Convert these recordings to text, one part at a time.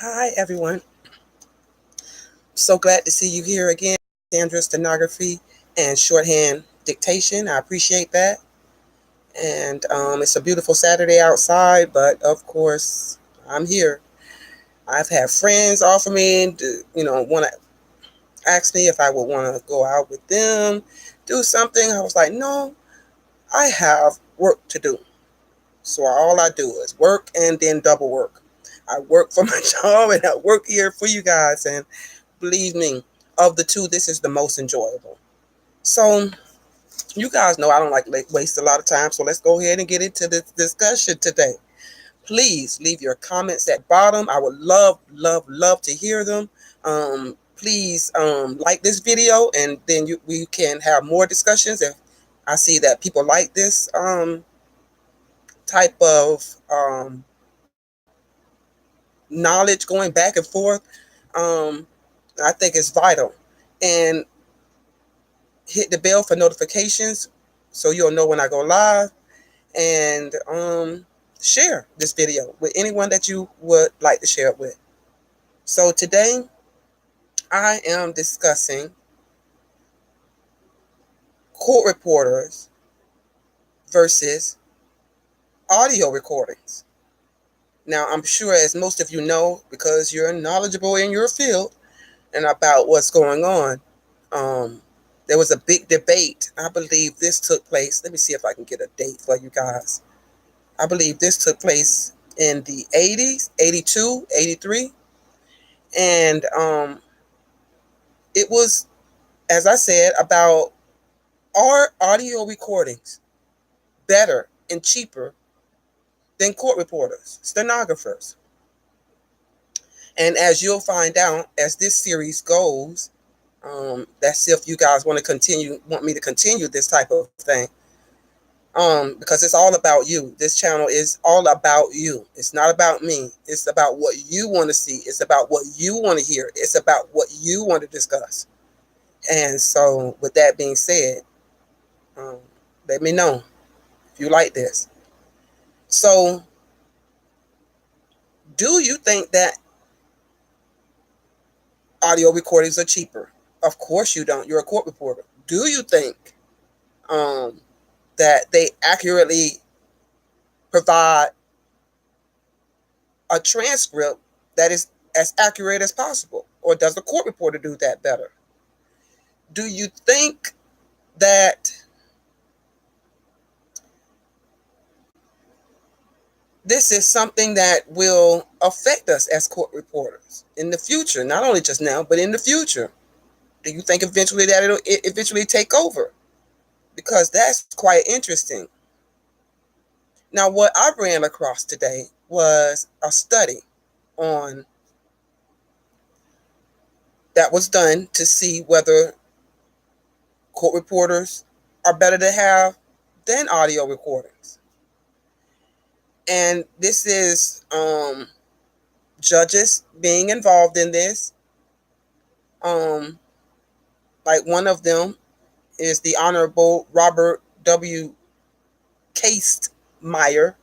Hi, everyone. So glad to see you here again. Sandra Stenography and Shorthand Dictation. I appreciate that. And it's a beautiful Saturday outside, but of course, I'm here. I've had friends offer me, want to ask me if I would want to go out with them, do something. I was like, no, I have work to do. So all I do is work and then double work. I work for my job and I work here for you guys. And believe me, of the two, this is the most enjoyable. So, you guys know I don't like waste a lot of time. So let's go ahead and get into this discussion today. Please leave your comments at bottom. I would love, love, love to hear them. Please like this video, and then we can have more discussions. If I see that people like this type of knowledge going back and forth, um, I think it's vital. And hit the bell for notifications so you'll know when I go live, and share this video with anyone that you would like to share it with. So today I am discussing court reporters versus audio recordings. Now, I'm sure, as most of you know, because you're knowledgeable in your field and about what's going on, there was a big debate. I believe this took place. Let me see if I can get a date for you guys. I believe this took place in the 80s, 82, 83. And it was, as I said, about, are audio recordings better and cheaper than court reporters, stenographers? And as you'll find out as this series goes, that's if you guys want me to continue this type of thing. Because it's all about you. This channel is all about you. It's not about me. It's about what you want to see. It's about what you want to hear. It's about what you want to discuss. And so, with that being said, um, let me know if you like this. So, do you think that audio recordings are cheaper? Of course you don't. You're a court reporter. Do you think um, that they accurately provide a transcript that is as accurate as possible? Or does the court reporter do that better? Do you think that this is something that will affect us as court reporters in the future? Not only just now, but in the future. Do you think eventually that it'll eventually take over? Because that's quite interesting. Now, what I ran across today was a study on that was done to see whether court reporters are better to have than audio recordings. And this is judges being involved in this. Like one of them is the Honorable Robert W. Castmeyer.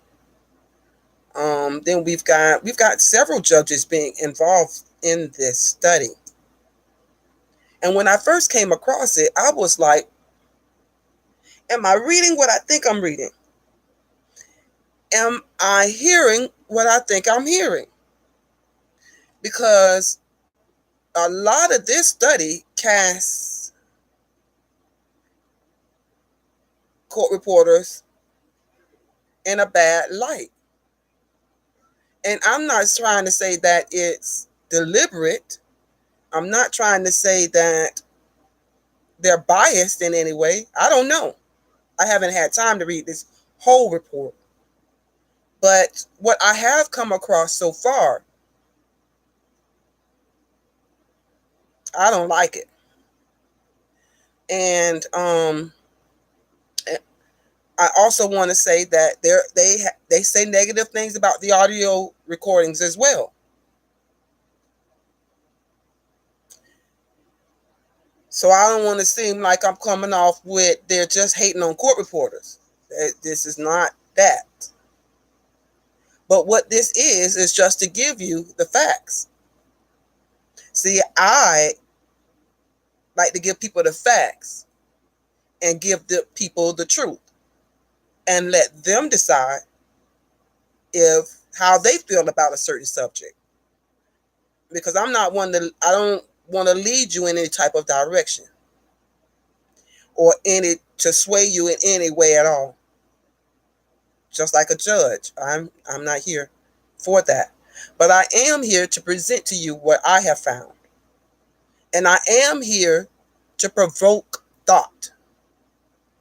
Then we've got several judges being involved in this study. And when I first came across it, I was like, am I reading what I think I'm reading? Am I hearing what I think I'm hearing? Because a lot of this study casts court reporters in a bad light. And I'm not trying to say that it's deliberate. I'm not trying to say that they're biased in any way. I don't know. I haven't had time to read this whole report. But what I have come across so far, I don't like it. And I also want to say that they say negative things about the audio recordings as well. So I don't want to seem like I'm coming off with they're just hating on court reporters. This is not that. But what this is just to give you the facts. See, I like to give people the facts and give the people the truth and let them decide if how they feel about a certain subject. Because I don't want to lead you in any type of direction or any to sway you in any way at all. Just like a judge, I'm not here for that. But I am here to present to you what I have found. And I am here to provoke thought.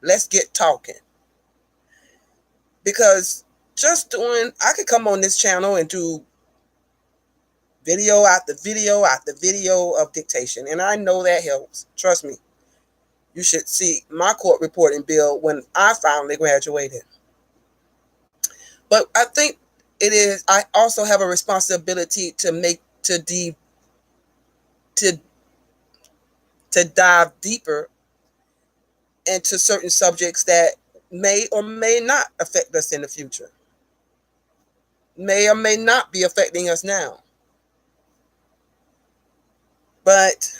Let's get talking. Because I could come on this channel and do video after video after video of dictation. And I know that helps. Trust me. You should see my court reporting bill when I finally graduated. But I think I also have a responsibility to dive deeper into certain subjects that may or may not affect us in the future. May or may not be affecting us now. But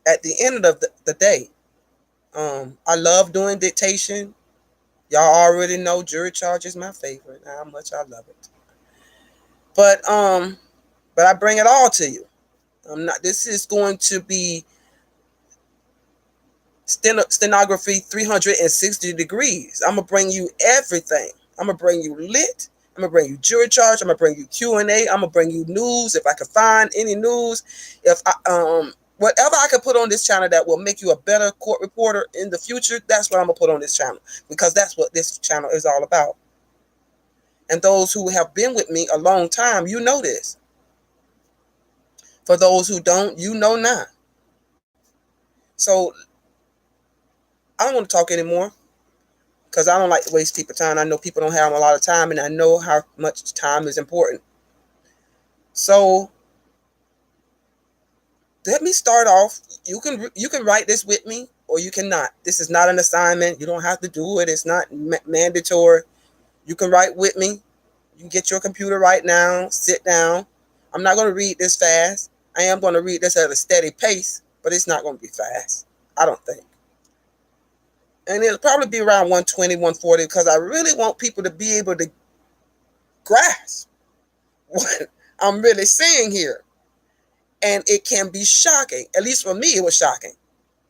at the end of the day, I love doing dictation. Y'all already know jury charge is my favorite. How much I love it. But I bring it all to you. This is going to be stenography 360 degrees. I'm gonna bring you everything. I'm gonna bring you lit. I'm gonna bring you jury charge. I'm gonna bring you Q&A. I'm gonna bring you news if I can find any news. If whatever I can put on this channel that will make you a better court reporter in the future, that's what I'm gonna put on this channel, because that's what this channel is all about. And those who have been with me a long time, you know this. For those who don't, you know now. So I don't want to talk anymore, because I don't like to waste people's time. I know people don't have a lot of time, and I know how much time is important. So let me start off. You can write this with me, or you cannot. This is not an assignment. You don't have to do it. It's not mandatory. You can write with me. You can get your computer right now. Sit down. I'm not going to read this fast. I am going to read this at a steady pace, but it's not going to be fast, I don't think. And it'll probably be around 120, 140, because I really want people to be able to grasp what I'm really saying here. And it can be shocking. At least for me, it was shocking.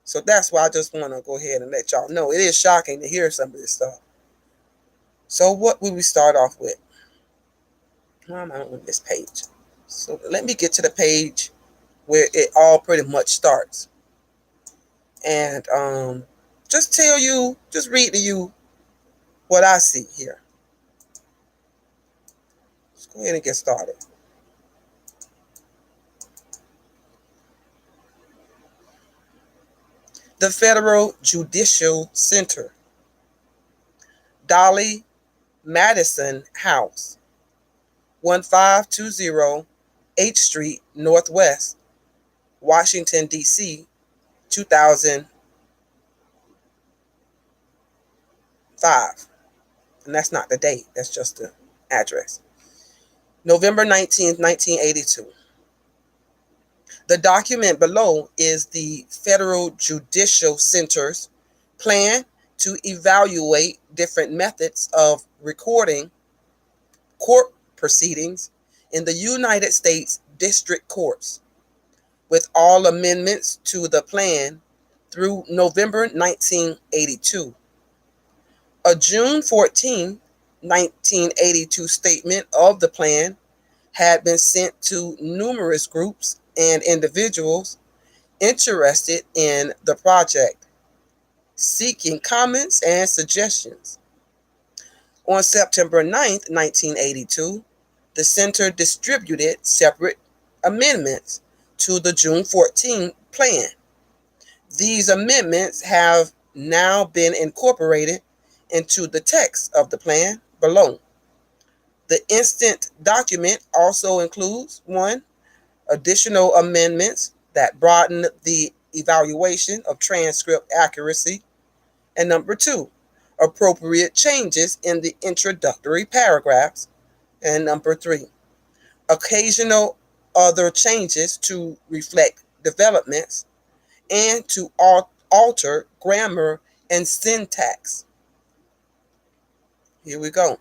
So that's why I just want to go ahead and let y'all know it is shocking to hear some of this stuff. So what will we start off with? I'm on this page. So let me get to the page where it all pretty much starts. And just read to you what I see here. Let's go ahead and get started. The Federal Judicial Center, Dolly Madison House, 1520 H Street Northwest, Washington, D.C., 2005. And that's not the date, that's just the address. November 19th, 1982. The document below is the Federal Judicial Center's plan to evaluate different methods of recording court proceedings in the United States District Courts, with all amendments to the plan through November 1982. A June 14, 1982 statement of the plan had been sent to numerous groups and individuals interested in the project, seeking comments and suggestions. On September 9th, 1982, the center distributed separate amendments to the June 14 plan. These amendments have now been incorporated into the text of the plan below. The instant document also includes: 1, additional amendments that broaden the evaluation of transcript accuracy, and 2, appropriate changes in the introductory paragraphs, and 3, occasional other changes to reflect developments, and to alter grammar and syntax. Here we go.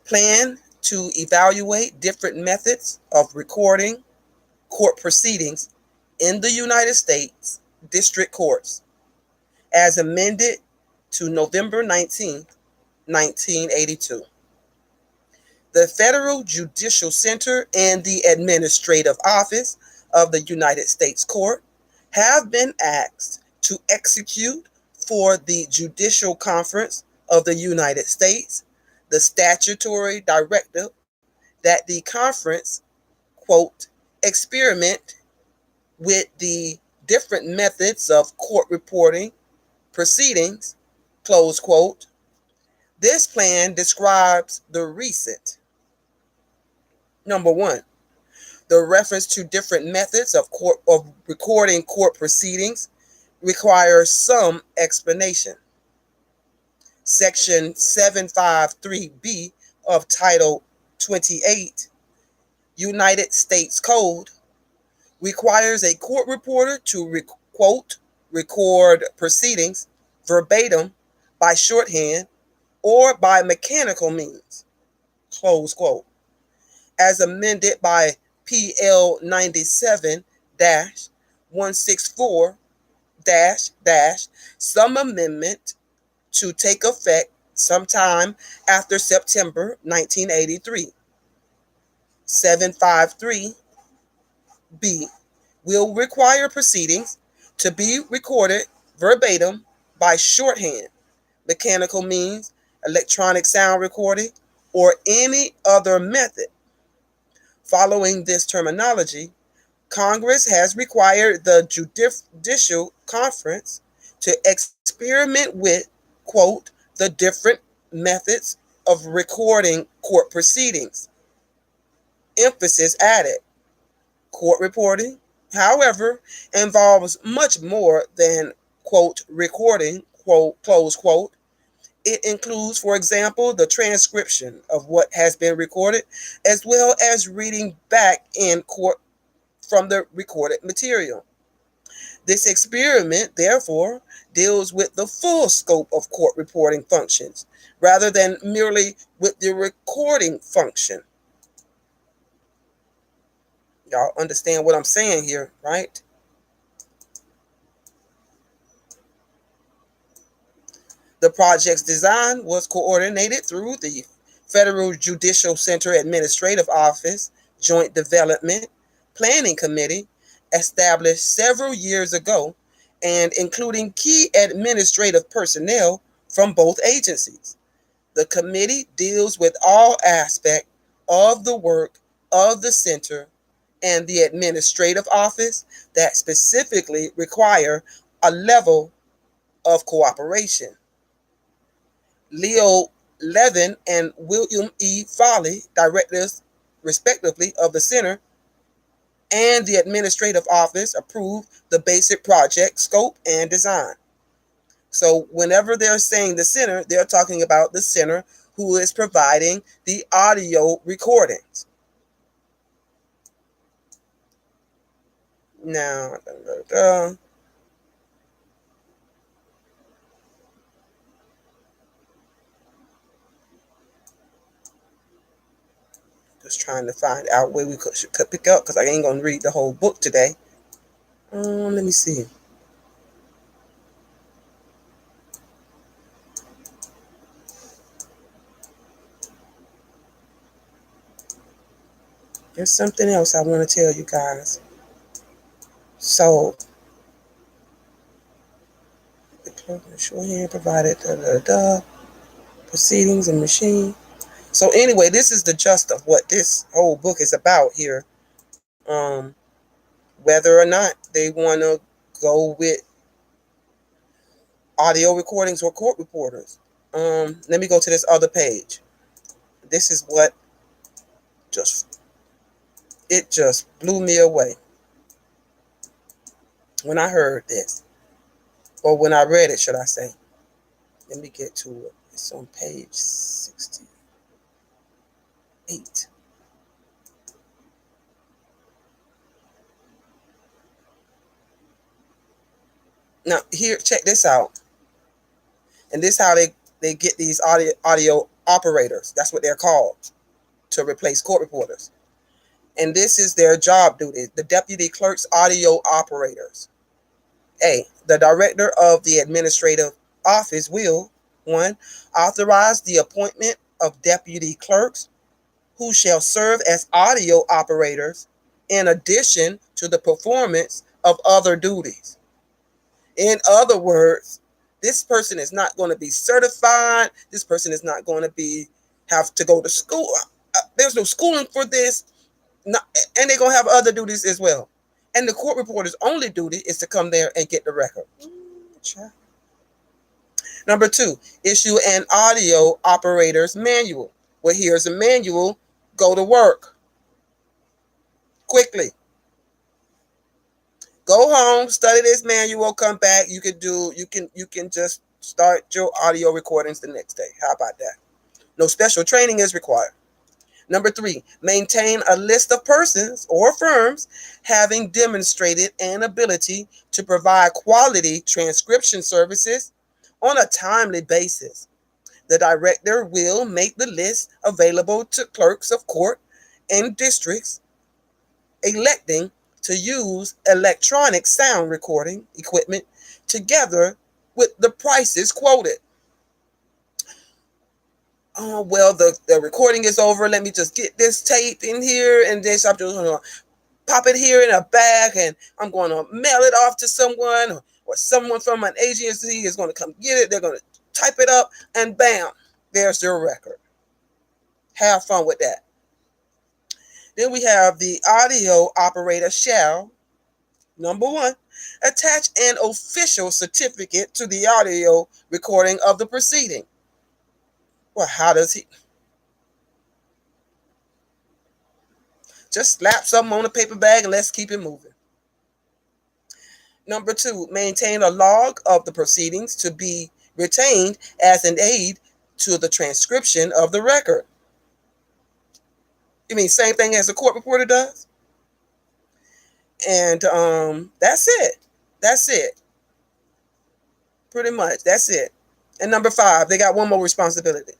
Plan to evaluate different methods of recording court proceedings in the United States District Courts as amended to November 19, 1982. The Federal Judicial Center and the Administrative Office of the United States Court have been asked to execute for the Judicial Conference of the United States the statutory directive that the conference, quote, experiment with the different methods of court reporting proceedings, close quote. This plan describes the recent, number one, the reference to different methods of recording court proceedings requires some explanation. Section 753B of Title 28 United States Code requires a court reporter to quote, record proceedings verbatim by shorthand or by mechanical means, close quote, as amended by PL 97-164 some amendment to take effect sometime after September 1983. 753B will require proceedings to be recorded verbatim by shorthand, mechanical means, electronic sound recording, or any other method. Following this terminology, Congress has required the Judicial Conference to experiment with, quote, the different methods of recording court proceedings. Emphasis added. Court reporting, however, involves much more than, quote, recording, quote, close quote. It includes, for example, the transcription of what has been recorded, as well as reading back in court from the recorded material. This experiment, therefore, deals with the full scope of court reporting functions, rather than merely with the recording function. Y'all understand what I'm saying here, right? The project's design was coordinated through the Federal Judicial Center Administrative Office Joint Development Planning Committee, established several years ago, and including key administrative personnel from both agencies. The committee deals with all aspects of the work of the center and the administrative office that specifically require a level of cooperation. Leo Levin and William E. Foley, directors respectively of the center and the administrative office, approved the basic project scope and design. So whenever they're saying the center, they're talking about the center who is providing the audio recordings. Now, just trying to find out where we should pick up, because I ain't going to read the whole book today. Let me see. There's something else I want to tell you guys. So, the shorthand provided proceedings and machine. So anyway, this is the gist of what this whole book is about here. Whether or not they want to go with audio recordings or court reporters. Let me go to this other page. This is what just blew me away when I heard this, or when I read it, should I say. Let me get to it. It's on page 68. Now, here, check this out. And this is how they get these audio operators. That's what they're called, to replace court reporters. And this is their job duty. The deputy clerk's audio operators. A. The director of the administrative office will, 1. Authorize the appointment of deputy clerks who shall serve as audio operators in addition to the performance of other duties. In other words, this person is not going to be certified. This person is not going to have to go to school. There's no schooling for this. And they're going to have other duties as well. And the court reporter's only duty is to come there and get the record. Number 2, issue an audio operator's manual. Well, here's a manual. Go to work quickly. Go home, study this manual, come back. You can just start your audio recordings the next day. How about that? No special training is required. Number 3, maintain a list of persons or firms having demonstrated an ability to provide quality transcription services on a timely basis. The director will make the list available to clerks of court and districts electing to use electronic sound recording equipment together with the prices quoted. Oh, well, the recording is over. Let me just get this tape in here, and then I'm just going to pop it here in a bag, and I'm going to mail it off to someone, or someone from an agency is going to come get it. They're going to type it up, and bam, there's your record. Have fun with that. Then we have the audio operator shall, number 1, attach an official certificate to the audio recording of the proceeding. Well, how does he? Just slap something on a paper bag and let's keep it moving. Number 2, maintain a log of the proceedings to be retained as an aid to the transcription of the record. You mean same thing as a court reporter does? And that's it. That's it. Pretty much. That's it. And number 5, they got one more responsibility.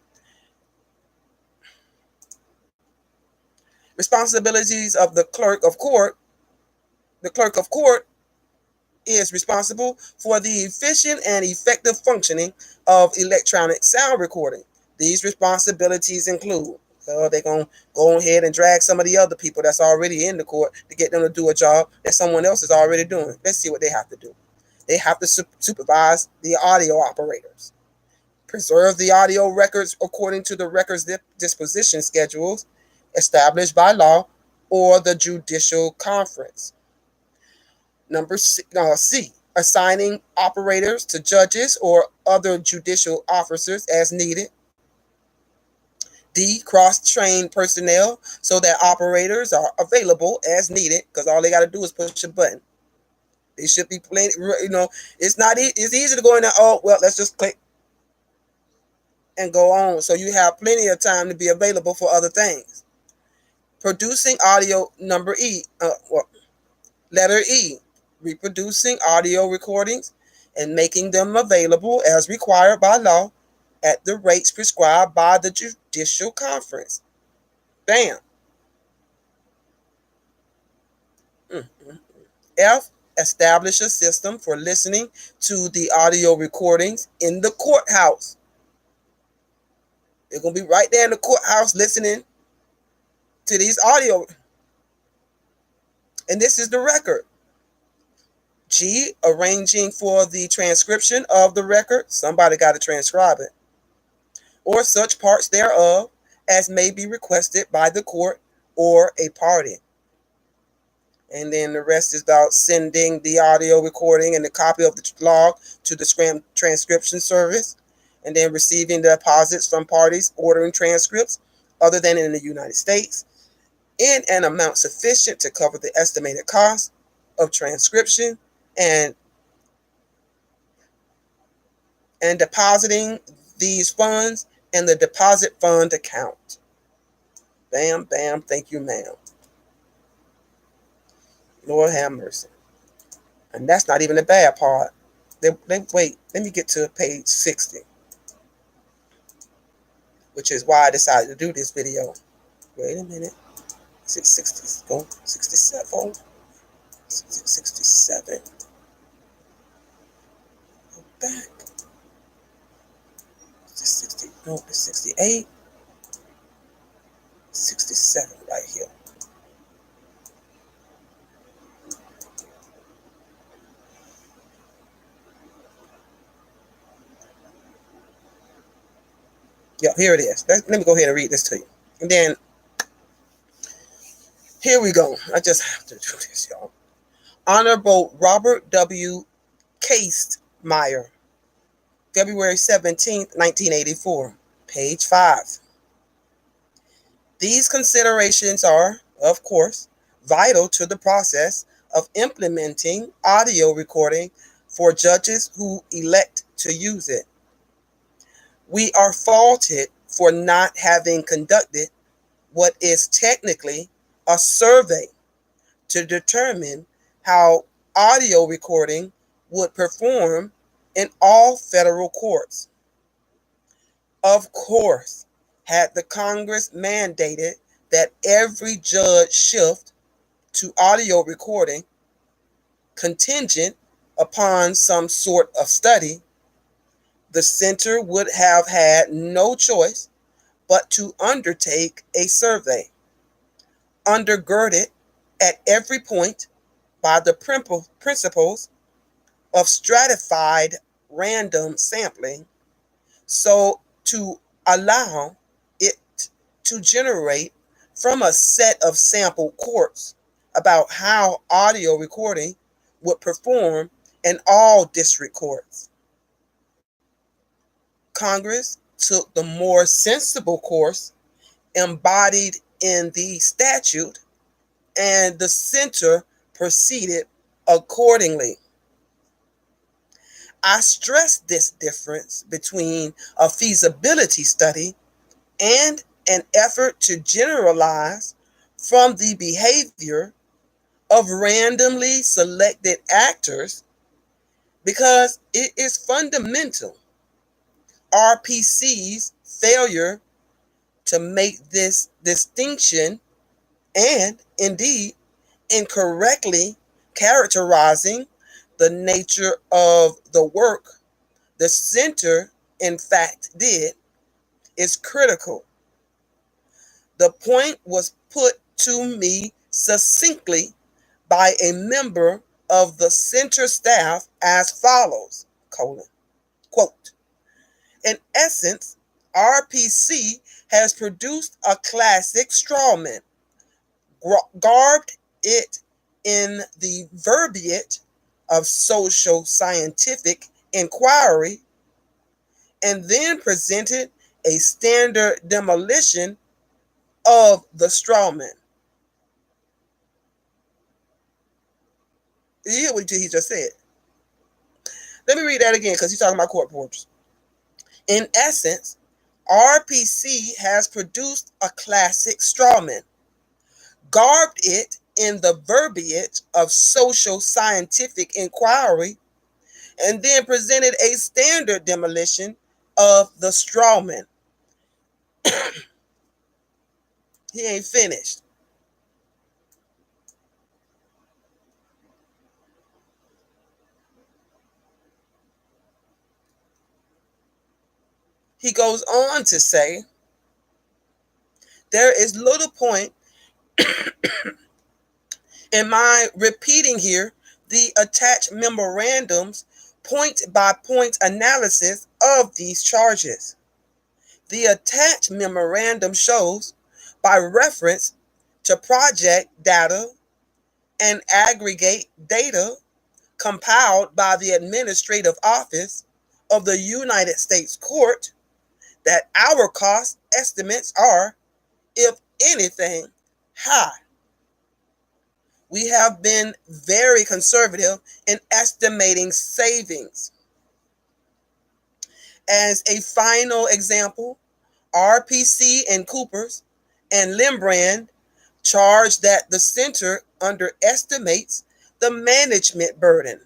Responsibilities of the clerk of court. The clerk of court is responsible for the efficient and effective functioning of electronic sound recording. These responsibilities include, they're going to go ahead and drag some of the other people that's already in the court to get them to do a job that someone else is already doing. Let's see what they have to do. They have to supervise the audio operators, preserve the audio records according to the records disposition schedules established by law or the judicial conference. Number C, assigning operators to judges or other judicial officers as needed. D, cross-train personnel so that operators are available as needed, because all they got to do is push a button. They should be playing, it's not it's easy to go in there, let's just click and go on. So you have plenty of time to be available for other things. Producing audio, letter E, reproducing audio recordings and making them available as required by law at the rates prescribed by the judicial conference. Bam. F, establish a system for listening to the audio recordings in the courthouse. They're going to be right there in the courthouse listening to these audio. And this is the record. G, arranging for the transcription of the record. Somebody got to transcribe it. Or such parts thereof as may be requested by the court or a party. And then the rest is about sending the audio recording and the copy of the log to the transcription service, and then receiving the deposits from parties ordering transcripts other than in the United States in an amount sufficient to cover the estimated cost of transcription, and depositing these funds in the deposit fund account. Bam, bam, thank you, ma'am. Lord have mercy. And that's not even the bad part. Wait, let me get to page 60, which is why I decided to do this video. Wait a minute. Is it 60? Go 67. 67. Go back. Is it 60? No, it's 68. 67 right here. Yep, here it is. Let me go ahead and read this to you. And then, here we go. I just have to do this, y'all. Honorable Robert W. Castmeyer, February 17th, 1984, page 5. These considerations are, of course, vital to the process of implementing audio recording for judges who elect to use it. We are faulted for not having conducted what is technically a survey to determine how audio recording would perform in all federal courts. Of course, had the Congress mandated that every judge shift to audio recording contingent upon some sort of study, the center would have had no choice but to undertake a survey, undergirded at every point by the principles of stratified random sampling, so to allow it to generate from a set of sample courts about how audio recording would perform in all district courts. Congress took the more sensible course embodied in the statute, and the center proceeded accordingly. I stress this difference between a feasibility study and an effort to generalize from the behavior of randomly selected actors because it is fundamental. RPC's failure to make this distinction, and indeed incorrectly characterizing the nature of the work the center in fact did, is critical. The point was put to me succinctly by a member of the center staff as follows, quote, in essence, RPC has produced a classic strawman, garbed it in the verbiage of social scientific inquiry, and then presented a standard demolition of the strawman. You hear what he just said? Let me read that again because he's talking about court reporters. In essence, RPC has produced a classic strawman, garbed it in the verbiage of social scientific inquiry, and then presented a standard demolition of the strawman. He ain't finished. He goes on to say, there is little point in my repeating here the attached memorandum's point-by-point analysis of these charges. The attached memorandum shows, by reference to project data and aggregate data compiled by the Administrative Office of the United States Court, that our cost estimates are, if anything, high. We have been very conservative in estimating savings. As a final example, RPC and Coopers and Limbrand charge that the center underestimates the management burden.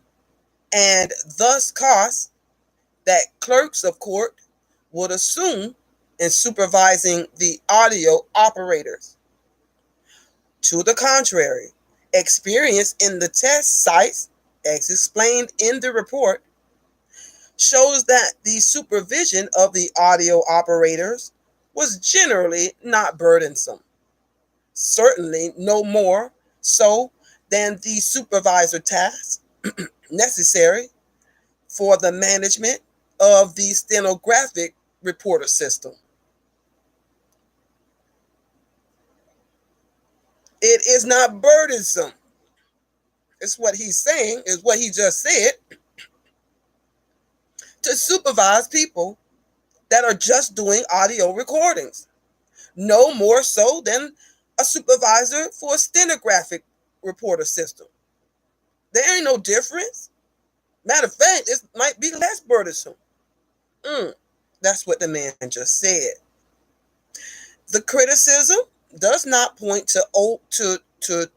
and thus costs that clerks of court would assume in supervising the audio operators. To the contrary, experience in the test sites, as explained in the report, shows that the supervision of the audio operators was generally not burdensome, certainly no more so than the supervisor tasks necessary for the management of the stenographic reporter system. It is not burdensome. It's what he's saying, is what he just said, to supervise people that are just doing audio recordings. No more so than a supervisor for a stenographic reporter system. There ain't no difference. Matter of fact, it might be less burdensome. That's what the man just said. The criticism does not point to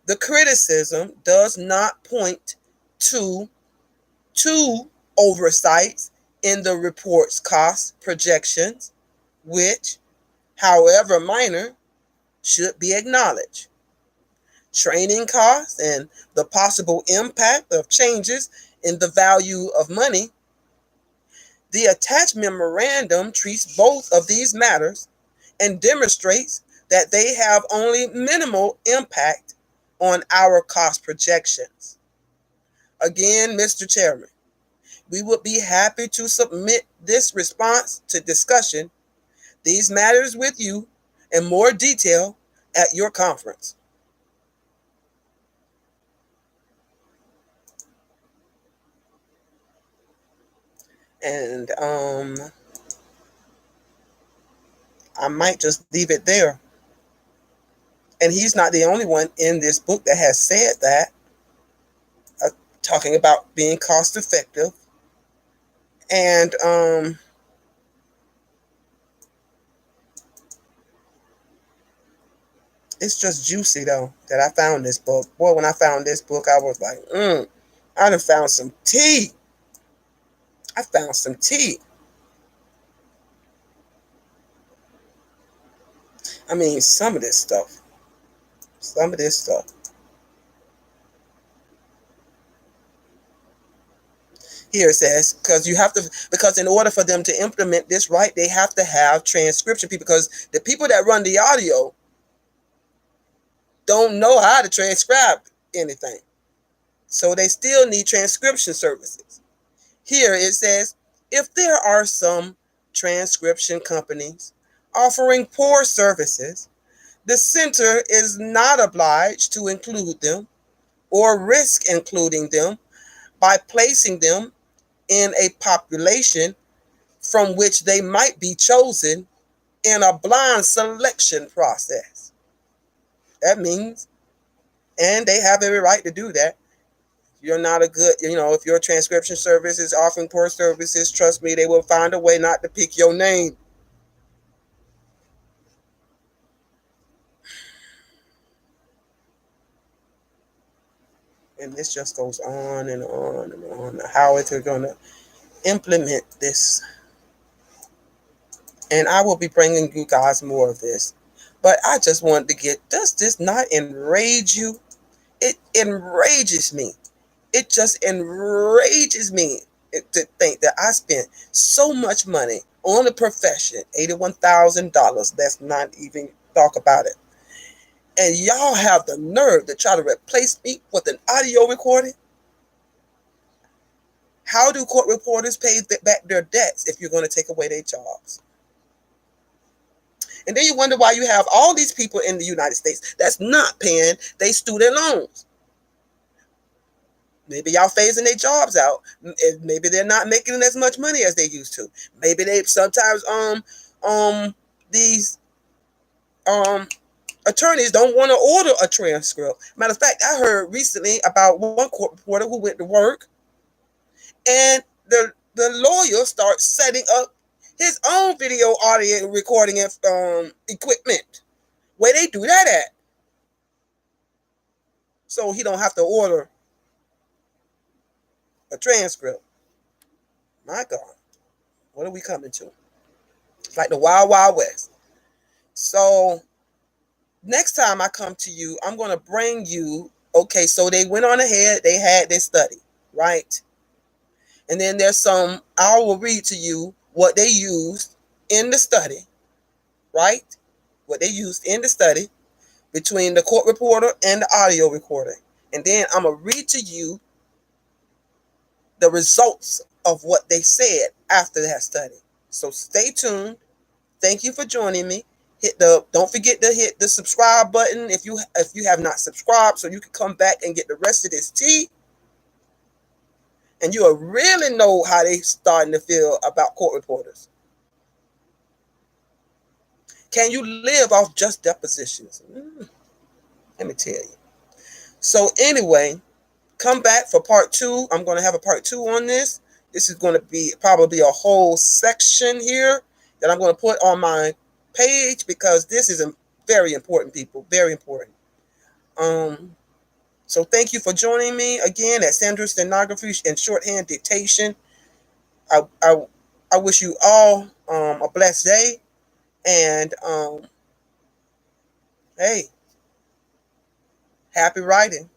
the criticism does not point to two oversights in the report's cost projections, which, however minor, should be acknowledged. Training costs and the possible impact of changes in the value of money. The attached memorandum treats both of these matters and demonstrates that they have only minimal impact on our cost projections. Again, Mr. Chairman, we would be happy to submit this response to discussion, these matters with you in more detail at your conference. And I might just leave it there. And he's not the only one in this book that has said that, talking about being cost effective. And it's just juicy, though, that I found this book. Boy, when I found this book, I was like, I done found some tea. I found some tea. I mean, some of this stuff. Here it says, because in order for them to implement this right, they have to have transcription people, because the people that run the audio don't know how to transcribe anything. So they still need transcription services. Here it says, if there are some transcription companies offering poor services, the center is not obliged to include them or risk including them by placing them in a population from which they might be chosen in a blind selection process. That means, and they have every right to do that. You're not a good, if your transcription service is offering poor services, trust me, they will find a way not to pick your name. And this just goes on and on and on. How is it going to implement this? And I will be bringing you guys more of this. But I just wanted to does this not enrage you? It enrages me. It just enrages me to think that I spent so much money on a profession, $81,000. Let's not even talk about it. And y'all have the nerve to try to replace me with an audio recording? How do court reporters pay back their debts if you're going to take away their jobs? And then you wonder why you have all these people in the United States that's not paying their student loans. Maybe y'all phasing their jobs out. Maybe they're not making as much money as they used to. Maybe they sometimes these attorneys don't want to order a transcript. Matter of fact, I heard recently about one court reporter who went to work, and the lawyer starts setting up his own video audio recording equipment. Where they do that at? So he don't have to order A transcript. My God, what are we coming to? It's like the Wild Wild West. So next time I come to you, I'm going to bring you, okay, so they went on ahead, they had their study, right? And then there's some, I will read to you what they used in the study, right? What they used in the study between the court reporter and the audio recording. And then I'm going to read to you the results of what they said after that study. So stay tuned. Thank you for joining me. Don't forget to hit the subscribe button if you have not subscribed, so you can come back and get the rest of this tea, and you'll really know how they starting to feel about court reporters. Can you live off just depositions? Let me tell you. So anyway, come back for part 2. I'm going to have a part 2 on this. This is going to be probably a whole section here that I'm going to put on my page, because this is very important, people. Very important. So thank you for joining me again at Sandra's Stenography and Shorthand Dictation. I, I, I wish you all a blessed day. And hey, happy writing.